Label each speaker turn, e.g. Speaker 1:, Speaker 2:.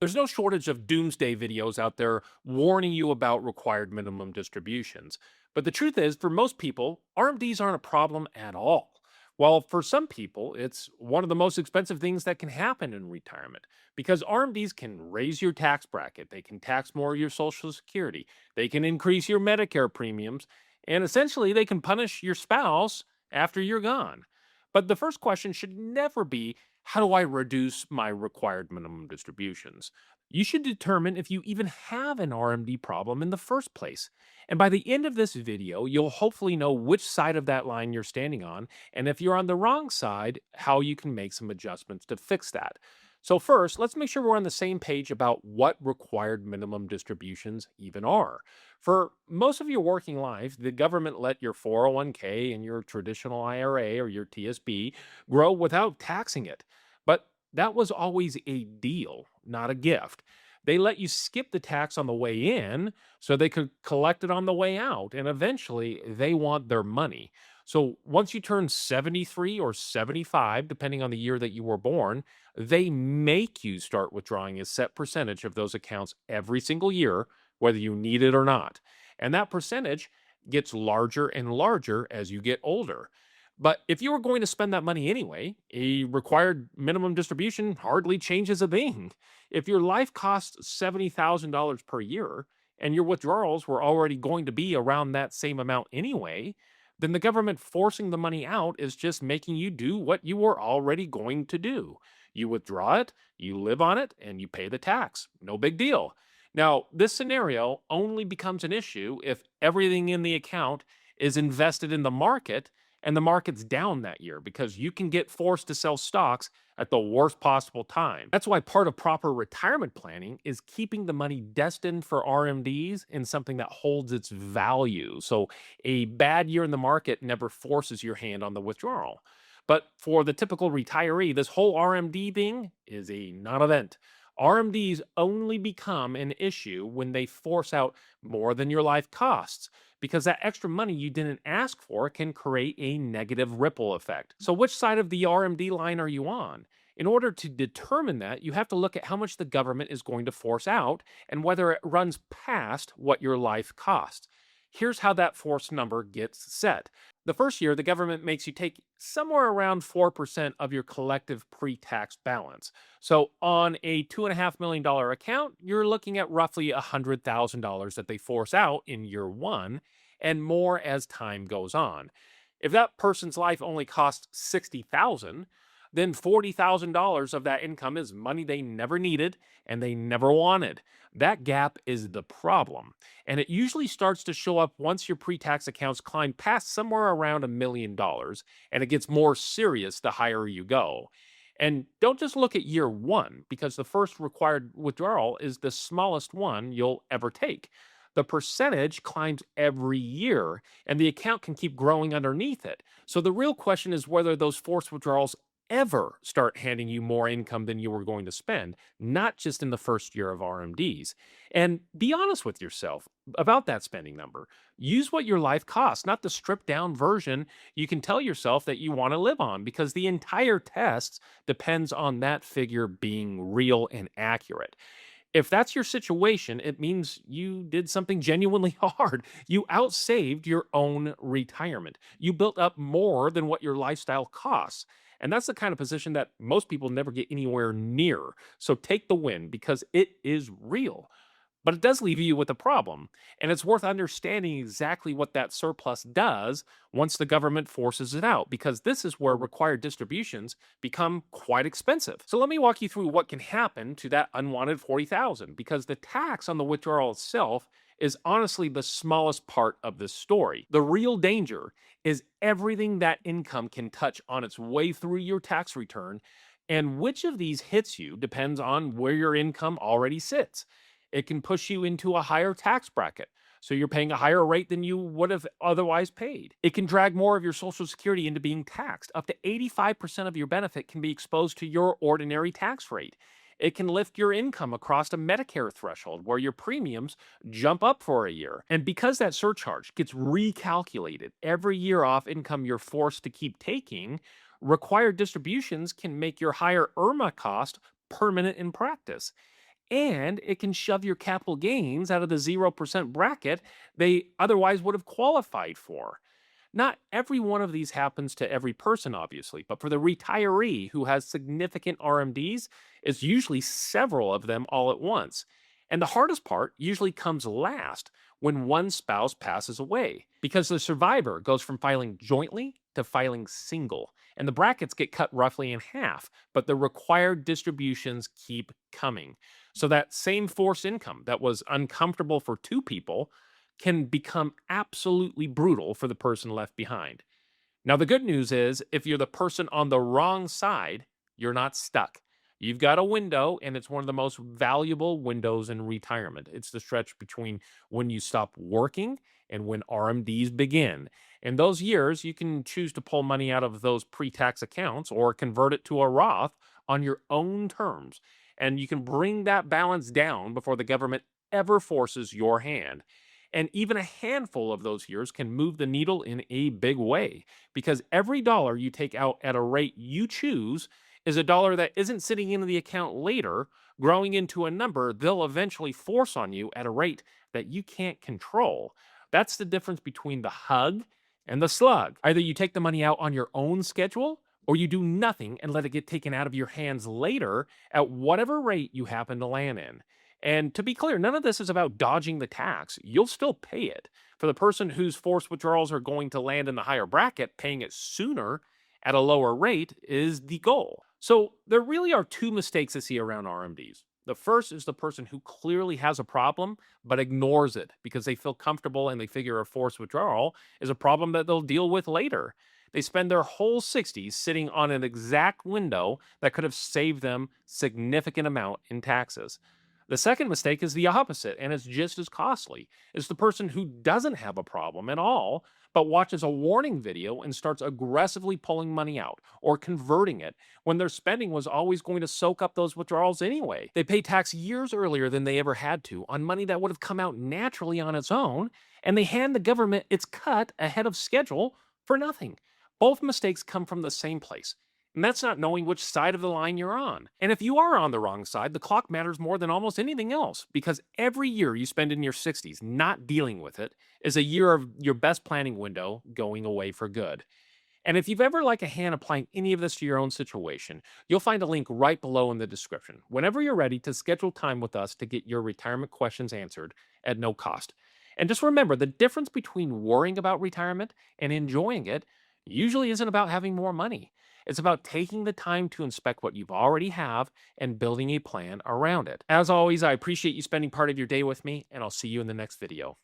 Speaker 1: There's no shortage of doomsday videos out there warning you about required minimum distributions. But the truth is, for most people, RMDs aren't a problem at all. While for some people, it's one of the most expensive things that can happen in retirement because RMDs can raise your tax bracket, they can tax more of your Social Security, they can increase your Medicare premiums, and essentially they can punish your spouse after you're gone. But the first question should never be, how do I reduce my required minimum distributions? You should determine if you even have an RMD problem in the first place. And by the end of this video, you'll hopefully know which side of that line you're standing on, and if you're on the wrong side, how you can make some adjustments to fix that. So, first, let's make sure we're on the same page about what required minimum distributions even are. For most of your working life, the government let your 401k and your traditional IRA or your TSB grow without taxing it. But that was always a deal, not a gift. They let you skip the tax on the way in so they could collect it on the way out. And eventually they want their money. So once you turn 73 or 75, depending on the year that you were born, they make you start withdrawing a set percentage of those accounts every single year, whether you need it or not. And that percentage gets larger and larger as you get older. But if you were going to spend that money anyway, a required minimum distribution hardly changes a thing. If your life costs $70,000 per year and your withdrawals were already going to be around that same amount anyway, then the government forcing the money out is just making you do what you were already going to do. You withdraw it, you live on it, and you pay the tax. No big deal. Now, this scenario only becomes an issue if everything in the account is invested in the market and the market's down that year because you can get forced to sell stocks at the worst possible time. That's why part of proper retirement planning is keeping the money destined for RMDs in something that holds its value. So a bad year in the market never forces your hand on the withdrawal. But for the typical retiree, this whole RMD thing is a non event. RMDs only become an issue when they force out more than your life costs, because that extra money you didn't ask for can create a negative ripple effect. So, which side of the RMD line are you on? In order to determine that, you have to look at how much the government is going to force out and whether it runs past what your life costs. Here's how that forced number gets set. The first year, the government makes you take somewhere around 4% of your collective pre tax balance. So, on a $2.5 million account, you're looking at roughly $100,000 that they force out in year one, and more as time goes on. If that person's life only costs $60,000, then $40,000 of that income is money they never needed and they never wanted. That gap is the problem. And it usually starts to show up once your pre tax accounts climb past somewhere around $1 million, and it gets more serious the higher you go. And don't just look at year one, because the first required withdrawal is the smallest one you'll ever take. The percentage climbs every year, and the account can keep growing underneath it. So the real question is whether those forced withdrawals ever start handing you more income than you were going to spend, not just in the first year of RMDs. And be honest with yourself about that spending number. Use what your life costs, not the stripped down version you can tell yourself that you want to live on, because the entire test depends on that figure being real and accurate. If that's your situation, it means you did something genuinely hard. You outsaved your own retirement. You built up more than what your lifestyle costs. And that's the kind of position that most people never get anywhere near. So take the win because it is real. But it does leave you with a problem. And it's worth understanding exactly what that surplus does once the government forces it out, because this is where required distributions become quite expensive. So let me walk you through what can happen to that unwanted 40,000, because the tax on the withdrawal itself is honestly the smallest part of this story. The real danger is everything that income can touch on its way through your tax return, and which of these hits you depends on where your income already sits. It can push you into a higher tax bracket, so you're paying a higher rate than you would have otherwise paid. It can drag more of your Social Security into being taxed. Up to 85% of your benefit can be exposed to your ordinary tax rate. It can lift your income across a Medicare threshold where your premiums jump up for a year. And because that surcharge gets recalculated every year off income you're forced to keep taking, required distributions can make your higher IRMA cost permanent in practice. and it can shove your capital gains out of the 0% bracket they otherwise would have qualified for. Not every one of these happens to every person, obviously, but for the retiree who has significant RMDs, it's usually several of them all at once. And the hardest part usually comes last when one spouse passes away, because the survivor goes from filing jointly to filing single, and the brackets get cut roughly in half, but the required distributions keep coming. So that same forced income that was uncomfortable for two people can become absolutely brutal for the person left behind. Now, the good news is if you're the person on the wrong side, you're not stuck. You've got a window, and it's one of the most valuable windows in retirement. It's the stretch between when you stop working and when RMDs begin. In those years, you can choose to pull money out of those pre tax accounts or convert it to a Roth on your own terms. And you can bring that balance down before the government ever forces your hand. And even a handful of those years can move the needle in a big way, because every dollar you take out at a rate you choose is a dollar that isn't sitting in the account later, growing into a number they'll eventually force on you at a rate that you can't control. That's the difference between the hug and the slug. Either you take the money out on your own schedule, or you do nothing and let it get taken out of your hands later at whatever rate you happen to land in. And to be clear, none of this is about dodging the tax. You'll still pay it. For the person whose forced withdrawals are going to land in the higher bracket, paying it sooner at a lower rate is the goal. So there really are two mistakes I see around RMDs. The first is the person who clearly has a problem but ignores it because they feel comfortable and they figure a forced withdrawal is a problem that they'll deal with later. They spend their whole 60s sitting on an exact window that could have saved them significant amount in taxes. The second mistake is the opposite, and it's just as costly. It's the person who doesn't have a problem at all, but watches a warning video and starts aggressively pulling money out or converting it when their spending was always going to soak up those withdrawals anyway. They pay tax years earlier than they ever had to on money that would have come out naturally on its own, and they hand the government its cut ahead of schedule for nothing. Both mistakes come from the same place. And that's not knowing which side of the line you're on. And if you are on the wrong side, the clock matters more than almost anything else, because every year you spend in your 60s not dealing with it is a year of your best planning window going away for good. And if you've ever like a hand applying any of this to your own situation, you'll find a link right below in the description whenever you're ready to schedule time with us to get your retirement questions answered at no cost. And just remember, the difference between worrying about retirement and enjoying it usually isn't about having more money. It's about taking the time to inspect what you've already have and building a plan around it. As always, I appreciate you spending part of your day with me, and I'll see you in the next video.